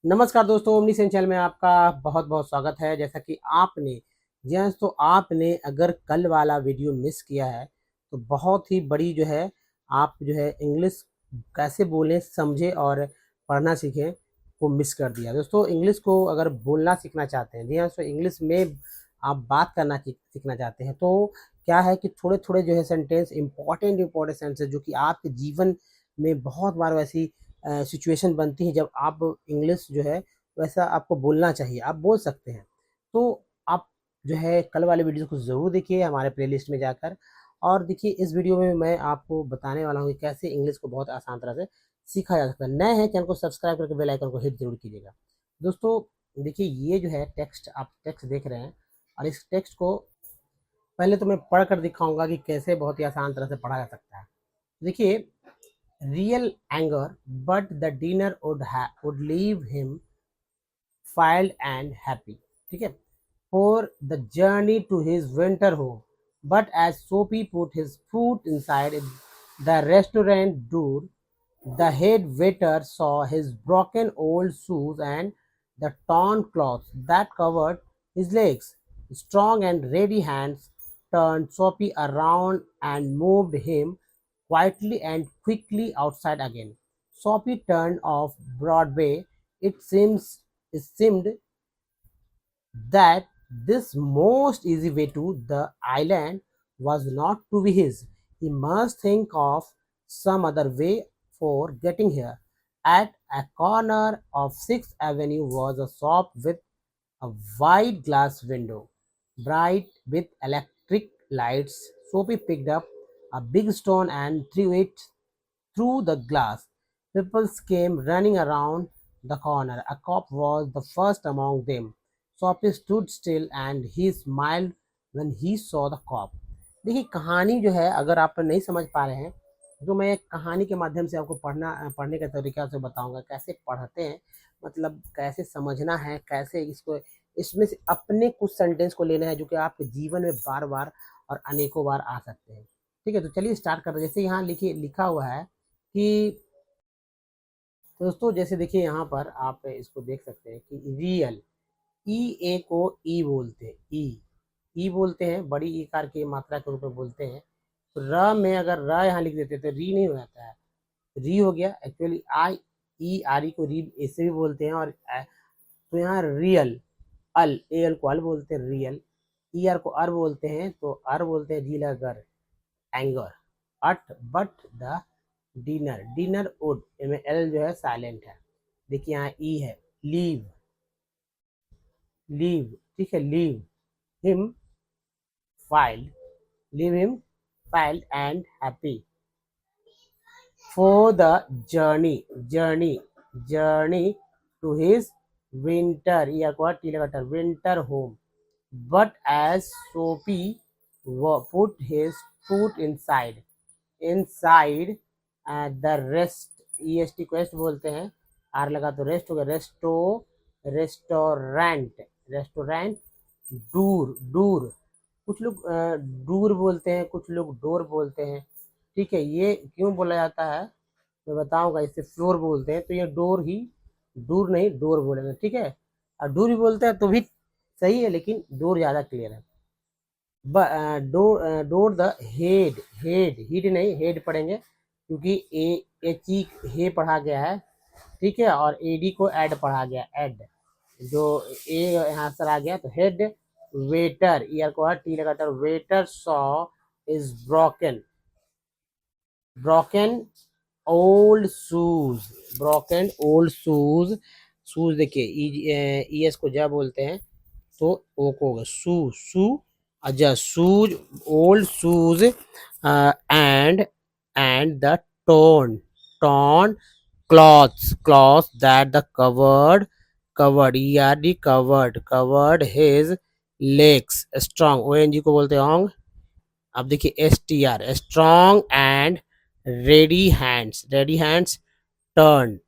नमस्कार दोस्तों, omni Sen channel में आपका बहुत-बहुत स्वागत है। जैसा कि आपने अगर कल वाला वीडियो मिस किया है, तो बहुत ही बड़ी जो है आप जो है इंग्लिश कैसे बोलें, समझें और पढ़ना सीखें को मिस कर दिया। दोस्तों इंग्लिश को अगर बोलना सीखना चाहते हैं, जी हाँ, सो इंग्लिश में आप बात करना सीखना चाहते हैं, तो क्या है कि थोड़े-थोड़े जो है सेंटेंस इम्पोर्टेंट सेंटेंस जो कि आपके जीवन में बहुत बार वैसी सिचुएशन बनती है जब आप इंग्लिश जो है वैसा आपको बोलना चाहिए, आप बोल सकते हैं। तो आप जो है कल वाले वीडियो को ज़रूर देखिए हमारे प्लेलिस्ट में जाकर और देखिए इस वीडियो में मैं आपको बताने वाला हूँ कि कैसे इंग्लिश को बहुत आसान तरह से सीखा जा सकता है। नए हैं चैनल को सब्सक्राइब करके बेल आइकन को हिट ज़रूर कीजिएगा। दोस्तों देखिए ये जो है टेक्स्ट आप टेक्स्ट देख रहे हैं और इस टेक्स्ट को पहले तो मैं पढ़ कर दिखाऊँगा कि कैसे बहुत ही आसान तरह से पढ़ा जा सकता है। देखिए real anger, but the dinner would leave him filed and happy. ठीक है, for the journey to his winter home. But as Soapy put his foot inside the restaurant door, the head waiter saw his broken old shoes and the torn cloth that covered his legs. Strong and ready hands turned Soapy around and moved him quietly and quickly outside again. Soapy turned off Broadway. It seemed that this most easy way to the island was not to be his. He must think of some other way for getting here. At a corner of 6th Avenue was a shop with a wide glass window, bright with electric lights. Sophie picked up a big stone and threw it through the glass. People came running around the corner. A cop was the first among them. Sophie stood still and he smiled when he saw the cop. देखिए कहानी जो है अगर आप नहीं समझ पा रहे हैं तो मैं एक कहानी के माध्यम से आपको पढ़ने का तरीका से बताऊंगा कैसे पढ़ते हैं, मतलब कैसे समझना है, कैसे इसको इसमें से अपने कुछ सेंटेंस को लेना है जो कि आपके जीवन में बार बार और अनेकों बार आ सकते हैं। ठीक है, तो चलिए स्टार्ट करते हैं। जैसे यहाँ लिखिए लिखा हुआ है कि दोस्तों जैसे देखिए यहाँ पर आप इसको देख सकते हैं कि रियल ई ए को ई बोलते हैं, ई बोलते हैं, बड़ी ई कार की मात्रा के रूप में बोलते हैं। तो र में अगर र यहाँ लिख देते तो री नहीं हो जाता है, री हो गया। Actually I E R E को री ऐसे भी बोलते हैं और तो यहाँ रियल अल ए एल को अल बोलते हैं, रियल ई आर को अर बोलते हैं तो अर बोलते हैं रील अगर anger at but the dinner dinner would इनमें एल जो है साइलेंट है। देखिए यहाँ ई है लीव लीव, ठीक है, leave him filed leave him filed and happy for the journey to his winter home. But as Sophie put his foot inside the rest quest बोलते हैं, आर लगा तो रेस्ट हो गया, रेस्टोरेंट दूर कुछ लोग दूर बोलते हैं, कुछ लोग डोर बोलते हैं। ठीक है, ये क्यों बोला जाता है मैं बताऊंगा। इसे फ्लोर बोलते हैं तो ये डोर ही दूर नहीं डोर बोलेंगे, ठीक है। और डोर भी बोलते हैं तो भी सही है लेकिन डोर ज़्यादा क्लियर है। डोर द हेड नहीं हेड पढ़ेंगे क्योंकि ए चीक हे पढ़ा गया है, ठीक है, और एडी को ऐड पढ़ा गया, ऐड जो ए यहाँ से आ गया तो हेड वेटर ईयर को टी लगाकर waiter saw is broken old shoes देखिए ई एस को जा बोलते हैं तो ओ को होगा शू अजा shoes old shoes and the torn cloths that the covered his legs strong ONG को बोलते हैं ओंग। अब देखिए STR strong and ready hands turn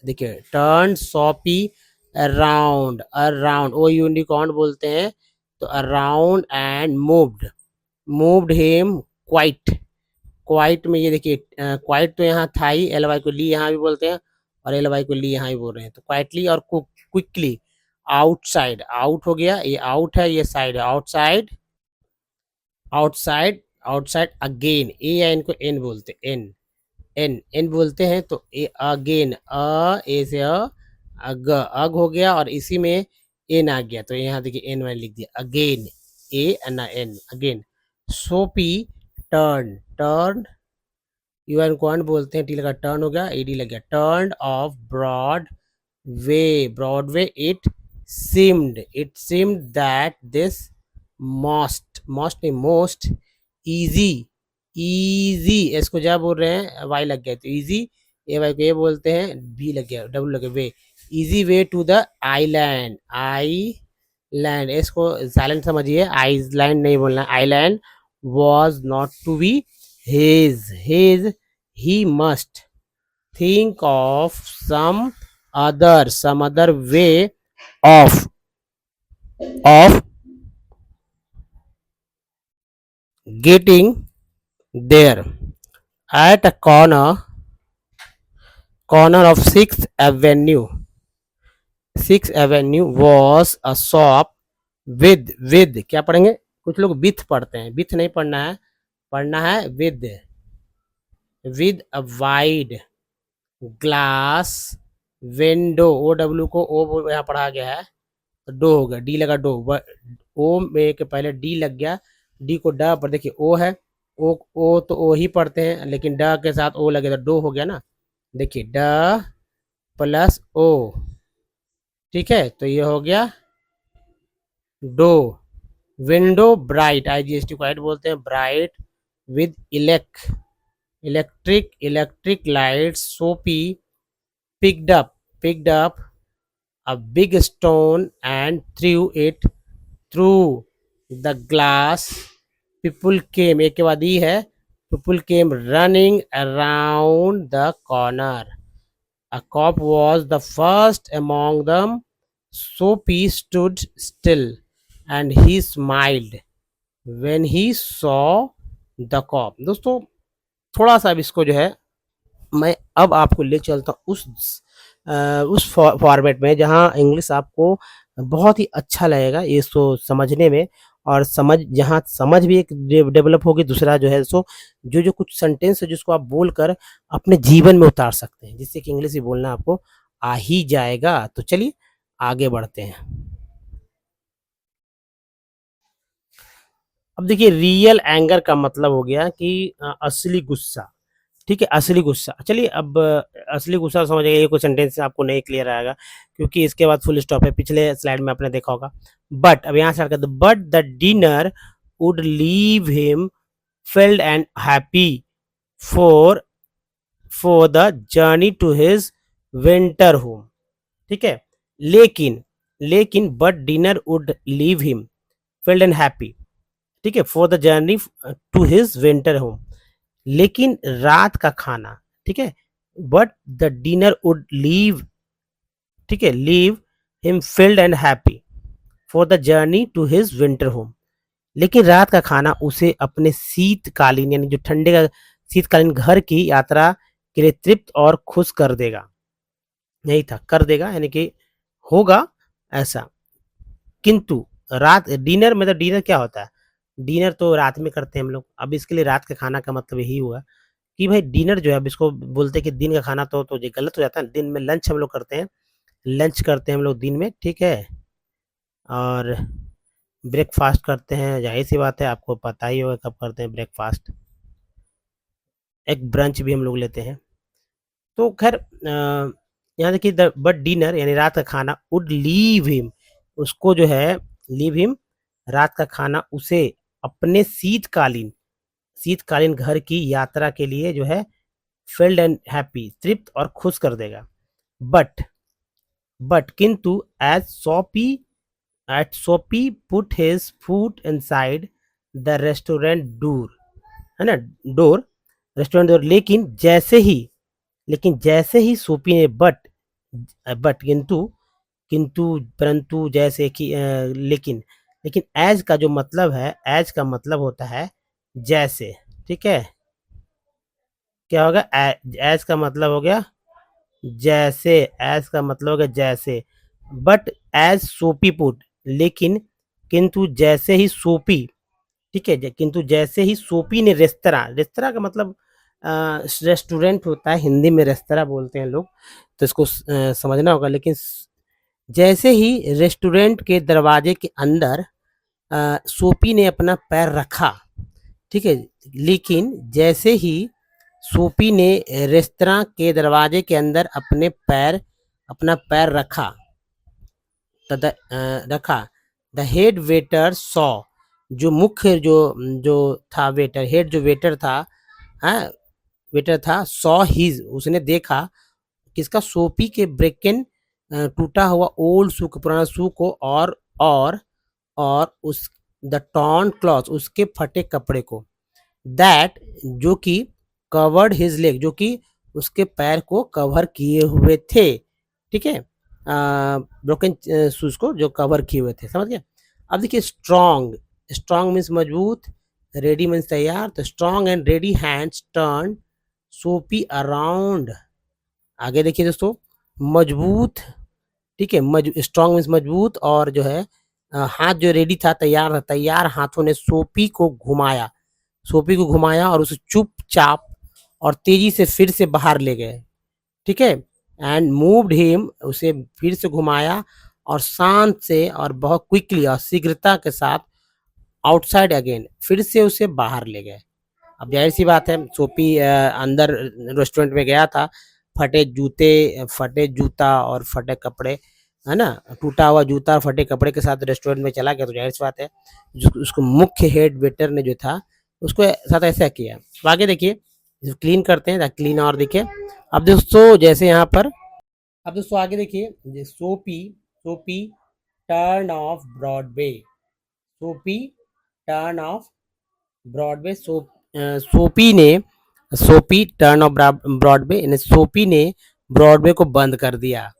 देखिए टर्न सॉपी अराउंड ओ यूनिकॉर्न बोलते हैं तो around and moved him quite में ये देखिए क्वाइट तो यहाँ था ही एल वाई को ली यहाँ भी बोलते हैं और एल वाई को ली यहाँ ही बोल रहे हैं। तो क्वाइटली और क्विकली, आउटसाइड, आउट हो गया, ये आउट है, ये साइड है, आउटसाइड, आउटसाइड, आउटसाइड अगेन, ए या एन को एन बोलते हैं, एन, एन, एन बोलते हैं। तो ए अगेन, अ ए से अग, अग हो गया और इसी में एन आ गया, तो यहाँ देखिए एन मैंने लिख दिया, again, A N N, again. सोपी टर्न, टर्न, यू एन को बोलते हैं, टी लगा टर्न हो गया, एडी लग गया, turn off broad way, Broadway, it seemed that this most नहीं, मोस्ट इजी, इजी, इसको क्या बोल रहे हैं, वाई लग गया, तो इजी, ए वाई को ये बोलते हैं, बी लग गया, डब्ल्यू लग गया, way, easy way to the island, island, इसको साइलेंट समझिए, आइलैंड नहीं बोलना, island was not to be his, he must think of some other way of getting there. At a corner of Sixth Avenue was a shop with क्या पढ़ेंगे, कुछ लोग with पढ़ते हैं, विथ नहीं पढ़ना है, पढ़ना है with a wide glass window, O W को ओ यहाँ पढ़ा गया है, तो डो हो गया, डी लगा डो, ओ में के पहले डी लग गया, डी को ड पर देखिए ओ है, ओ तो ओ ही पढ़ते हैं, लेकिन ड के साथ ओ लगे तो डो हो गया ना, देखिए ड प्लस ओ, ठीक है, तो ये हो गया डो। विंडो ब्राइट, IGST को बोलते हैं, ब्राइट विद इलेक्ट्रिक लाइट्स, सोपी picked up a big stone and threw it through the glass. People came, एक के बाद ही है, people came running around the corner. A cop was the first among them. Soapy stood still and he smiled when he saw the cop. दोस्तों थोड़ा सा अब इसको जो है मैं अब आपको ले चलता हूँ उस फॉर्मेट में जहाँ इंग्लिश आपको बहुत ही अच्छा लगेगा ये सो समझने में, और जहाँ समझ भी एक डेवलप होगी, दूसरा जो है सो जो कुछ सेंटेंस है जिसको आप बोलकर अपने जीवन में उतार सकते हैं, जिससे कि इंग्लिश भी बोलना आपको आ ही जाएगा। तो चलिए आगे बढ़ते हैं। अब देखिए रियल एंगर का मतलब हो गया कि असली गुस्सा, ठीक है, असली गुस्सा। चलिए अब असली गुस्सा समझ गए, ये कोई सेंटेंस आपको नहीं क्लियर आएगा क्योंकि इसके बाद फुल स्टॉप है, पिछले स्लाइड में आपने देखा होगा। बट अब यहाँ से but the dinner would leave him filled and happy for the journey to his winter home, ठीक है, लेकिन but dinner would leave him filled and happy, ठीक है, for the journey to his winter home, लेकिन रात का खाना, ठीक है, but the dinner would leave, ठीक है, leave him filled and happy for the journey to his winter home, लेकिन रात का खाना उसे अपने शीतकालीन यानी जो ठंडे का शीतकालीन घर की यात्रा के लिए तृप्त और खुश कर देगा, यही था, कर देगा यानी कि होगा ऐसा। किंतु रात डिनर में, तो डिनर क्या होता है, डिनर तो रात में करते हैं हम लोग, अब इसके लिए रात का खाना का मतलब यही हुआ कि भाई डिनर जो है, अब इसको बोलते हैं कि दिन का खाना तो ये गलत हो जाता है, दिन में लंच हम लोग करते हैं, लंच करते हैं हम लोग दिन में, ठीक है, और ब्रेकफास्ट करते हैं, जाहिर सी बात है आपको पता ही होगा कब करते हैं ब्रेकफास्ट, एक ब्रंच भी हम लोग लेते हैं। तो खैर यहाँ देखिए बट डिनर यानी रात का खाना वुड लीव हिम, उसको जो है लीव हिम, रात का खाना उसे अपने शीतकालीन घर की यात्रा के लिए जो है फिल्ड एंड हैप्पी, तृप्त और खुश कर देगा। बट किंतु एज सोपी put his foot inside the restaurant door, है ना, डोर, रेस्टोरेंट डोर, लेकिन जैसे ही सोपी ने बट किंतु परंतु जैसे कि लेकिन एज का जो मतलब है, एज का मतलब होता है जैसे, ठीक है, क्या होगा, एज का मतलब हो गया जैसे, एज का मतलब है जैसे, बट एज सोपी पुट, लेकिन किंतु जैसे ही सोपी, ठीक है, किंतु जैसे ही सोपी ने रेस्तरा, रेस्तरा का मतलब रेस्टोरेंट होता है, हिंदी में रेस्तरा बोलते हैं लोग, तो इसको समझना होगा। लेकिन जैसे ही रेस्टोरेंट के दरवाजे के अंदर सोपी ने अपना पैर रखा, ठीक है, लेकिन जैसे ही सोपी ने रेस्तरां के दरवाजे के अंदर अपना पैर रखा, रखा, द हेड वेटर सॉ, जो मुख्य जो था वेटर, हेड जो वेटर था, हाँ, वेटर था, सॉ हिज, उसने देखा किसका, सोपी के ब्रेकन, टूटा हुआ ओल्ड शू, पुराना शू को, और उस द टॉर्न क्लॉथ, उसके फटे कपड़े को, दैट, जो कि कवर्ड हिज लेग, जो कि उसके पैर को कवर किए हुए थे, ठीक है, ब्रोकन शूज को जो कवर किए हुए थे, समझ गए। अब देखिए स्ट्रॉन्ग, स्ट्रॉन्ग मीन्स मजबूत, रेडी मीन्स तैयार, तो strong and ready hands turn सोपी अराउंड। आगे देखिए दोस्तों, मजबूत, ठीक है, स्ट्रॉन्ग मीन्स मजबूत, और जो है हाथ जो रेडी था, तैयार था, तैयार हाथों ने सोपी को घुमाया, सोपी को घुमाया और उसे चुपचाप और तेजी से फिर से बाहर ले गए, ठीक है, एंड मूव्ड हिम, उसे फिर से घुमाया और शांत से और बहुत क्विकली और शीघ्रता के साथ आउटसाइड अगेन, फिर से उसे बाहर ले गए। अब जाहिर सी बात है, सोपी अंदर रेस्टोरेंट में गया था, फटे जूते, फटे जूता और फटे कपड़े, है ना, टूटा हुआ जूता और फटे कपड़े के साथ रेस्टोरेंट में चला गया, तो जाहिर सी बात है उसको मुख्य हेड वेटर ने जो था उसको साथ ऐसा किया। तो आगे देखिए, क्लीन करते हैं, क्लीन और देखिए। अब दोस्तों जैसे यहाँ पर, अब दोस्तों आगे देखिए, सोपी, सोपी टर्न ऑफ ब्रॉडवे, सोपी टर्न ऑफ ब्रॉडवे, सोपी ने, सोपी टर्न ऑफ ब्रॉडवे, सोपी ने ब्रॉडवे को बंद कर दिया।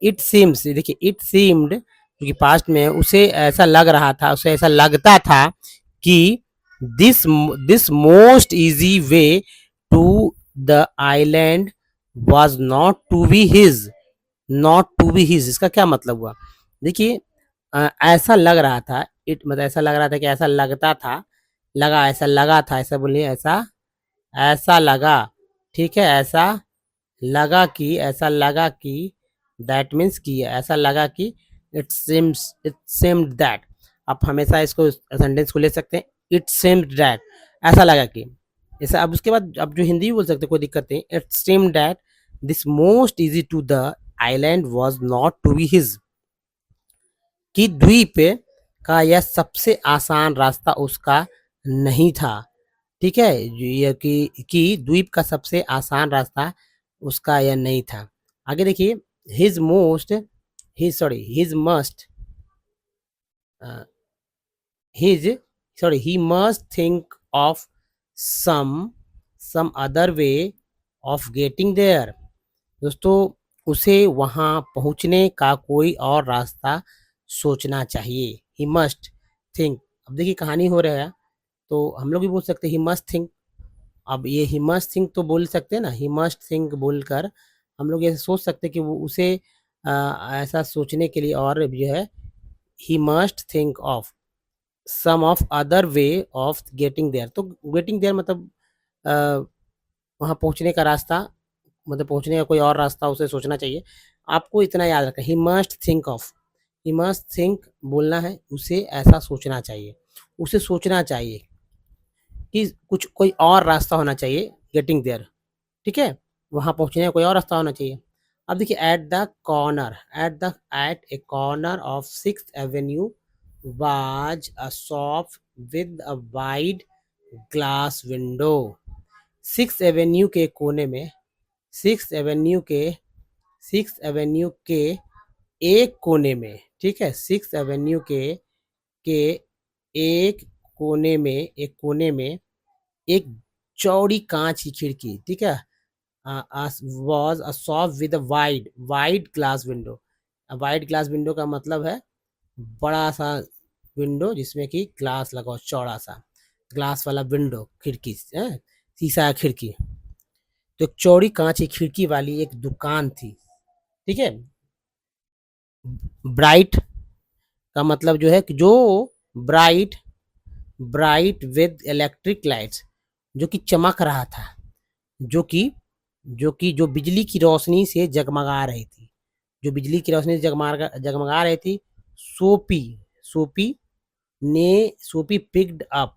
इट सीम्स, देखिए इट सीम्ड, क्योंकि पास्ट में उसे ऐसा लग रहा था, उसे ऐसा लगता था कि this this most easy way to the island was not to be his, not to be his, इसका क्या मतलब हुआ, देखिए ऐसा लग रहा था, इट मतलब ऐसा लग रहा था कि ऐसा लगता था, लगा, ऐसा लगा था, ऐसा बोलिए, ऐसा, ऐसा लगा, ठीक है, ऐसा लगा कि, ऐसा लगा कि, दैट मीन्स कि, ऐसा लगा कि, इट सेम्ड दैट, आप हमेशा इसको सेंटेंस को ले सकते हैं, इट सेम्ड दैट, ऐसा लगा कि, ऐसा। अब उसके बाद अब जो हिंदी भी बोल सकते हैं, कोई दिक्कत नहीं, it seemed that this most easy to the island was not to be his, कि द्वीप का यह सबसे आसान रास्ता उसका नहीं था, ठीक है, ये कि द्वीप का सबसे आसान रास्ता उसका यह नहीं था। आगे देखिए, his most, his sorry his must, his sorry he must think of some some other way of getting there, दोस्तों उसे वहां पहुंचने का कोई और रास्ता सोचना चाहिए। ही मस्ट थिंक, अब देखिए कहानी हो रहा है, तो हम लोग भी बोल सकते हैं ही मस्ट थिंक। अब ये ही मस्ट थिंक तो बोल सकते हैं ना, ही मस्ट थिंक बोलकर हम लोग ये सोच सकते हैं कि वो उसे ऐसा सोचने के लिए, और जो है he must think of some of other way of getting there, तो गेटिंग देयर मतलब वहाँ पहुँचने का रास्ता, मतलब पहुँचने का कोई और रास्ता उसे सोचना चाहिए। आपको इतना याद रखें, ही must think of, he must think बोलना है, उसे ऐसा सोचना चाहिए, उसे सोचना चाहिए कि कुछ कोई और रास्ता होना चाहिए, गेटिंग देयर, ठीक है, वहाँ पहुँचने का कोई और रास्ता होना चाहिए। अब देखिए, at a corner of sixth avenue was a shop with a wide glass window, six avenue के कोने में, सिक्स एवेन्यू के, सिक्स एवेन्यू के एक कोने में, ठीक है, सिक्स एवेन्यू के एक कोने में, एक कोने में एक चौड़ी कांच की खिड़की, ठीक है, was a shop with a wide wide glass window, wide glass window का मतलब है बड़ा सा विंडो जिसमें कि ग्लास लगा हो, चौड़ा सा ग्लास वाला विंडो, खिड़की, शीशा खिड़की, तो एक चौड़ी कांच की खिड़की वाली एक दुकान थी, ठीक है। ब्राइट का मतलब जो है कि जो bright bright with electric lights, जो कि चमक रहा था, जो कि जो बिजली की रोशनी से जगमगा रही थी, जो बिजली की रोशनी से जगमगा रही थी। सोपी सोपी सोपी picked up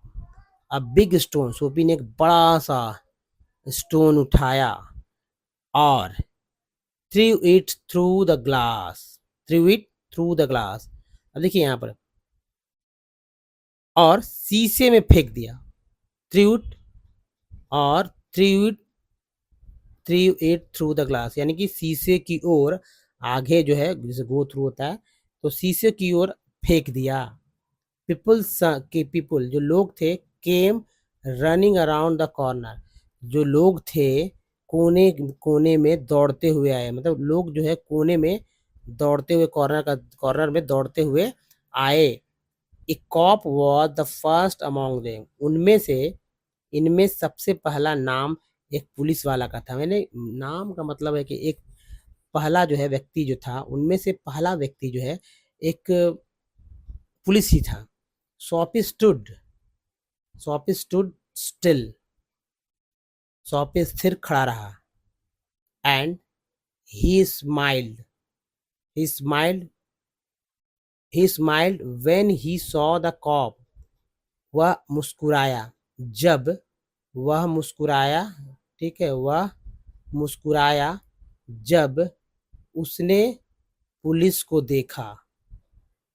a big stone, सोपी ने एक बड़ा सा स्टोन उठाया और through it through the glass, through it through the glass. अब देखिए यहाँ पर, और शीशे में फेंक दिया, थ्रू इट, और through it through the glass, यानी कि शीशे की ओर आगे जो है, जैसे गो थ्रू होता है, तो शीशे की ओर फेंक दिया। पीपल जो लोग थे, came running around the corner, जो लोग थे कोने कोने में दौड़ते हुए आए, मतलब लोग जो है कोने में दौड़ते हुए, कॉर्नर में दौड़ते हुए आए। A cop was the first among them, उनमें से इनमें सबसे पहला नाम एक पुलिस वाला का था। मैंने नाम का मतलब है कि एक पहला जो है व्यक्ति जो था, उनमें से पहला व्यक्ति जो है एक पुलिस ही था। Soapy stood Soapy stood still, Soapy स्थिर खड़ा रहा। And he smiled he smiled he smiled when he saw the cop, वह मुस्कुराया जब वह मुस्कुराया, ठीक है, वह मुस्कुराया जब उसने पुलिस को देखा,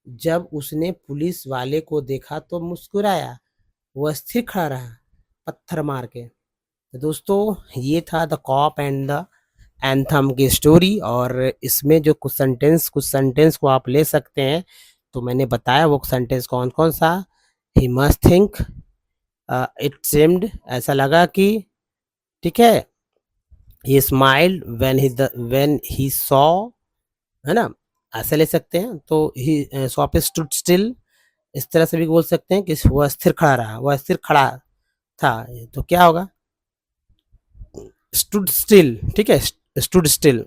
जब उसने पुलिस वाले को देखा तो मुस्कुराया, वह स्थिर खड़ा रहा पत्थर मार के। तो दोस्तों, ये था the cop and the anthem की स्टोरी, और इसमें जो कुछ सेंटेंस को आप ले सकते हैं, तो मैंने बताया वो सेंटेंस कौन कौन सा। ही मस्ट थिंक, इट सेम्ड, ऐसा लगा कि, ठीक है। ही स्माइल्ड व्हेन ही सॉ, है ना, ऐसे ले सकते हैं। तो ही सॉ पे स्टूड स्टिल, इस तरह से भी बोल सकते हैं कि वह स्थिर खड़ा रहा, वह स्थिर खड़ा था। तो क्या होगा, स्टूड स्टिल, ठीक है, स्टूड स्टिल।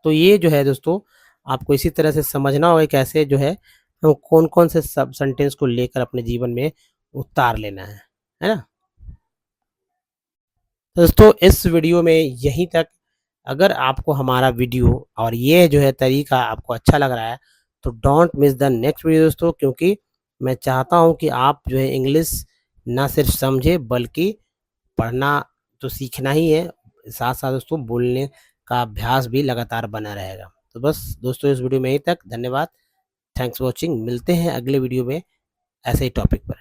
तो ये जो है दोस्तों, आपको इसी तरह से समझना होगा कैसे जो है हम कौन कौन से सब सेंटेंस को लेकर अपने जीवन में उतार लेना है ना। तो दोस्तों, इस वीडियो में यहीं तक। अगर आपको हमारा वीडियो और ये जो है तरीका आपको अच्छा लग रहा है, तो don't miss the next video दोस्तों, क्योंकि मैं चाहता हूँ कि आप जो है इंग्लिश ना सिर्फ समझें, बल्कि पढ़ना तो सीखना ही है, साथ साथ दोस्तों बोलने का अभ्यास भी लगातार बना रहेगा। तो बस दोस्तों, इस वीडियो में यहीं तक। धन्यवाद, थैंक्स फॉर वॉचिंग। मिलते हैं अगले वीडियो में ऐसे ही टॉपिक पर।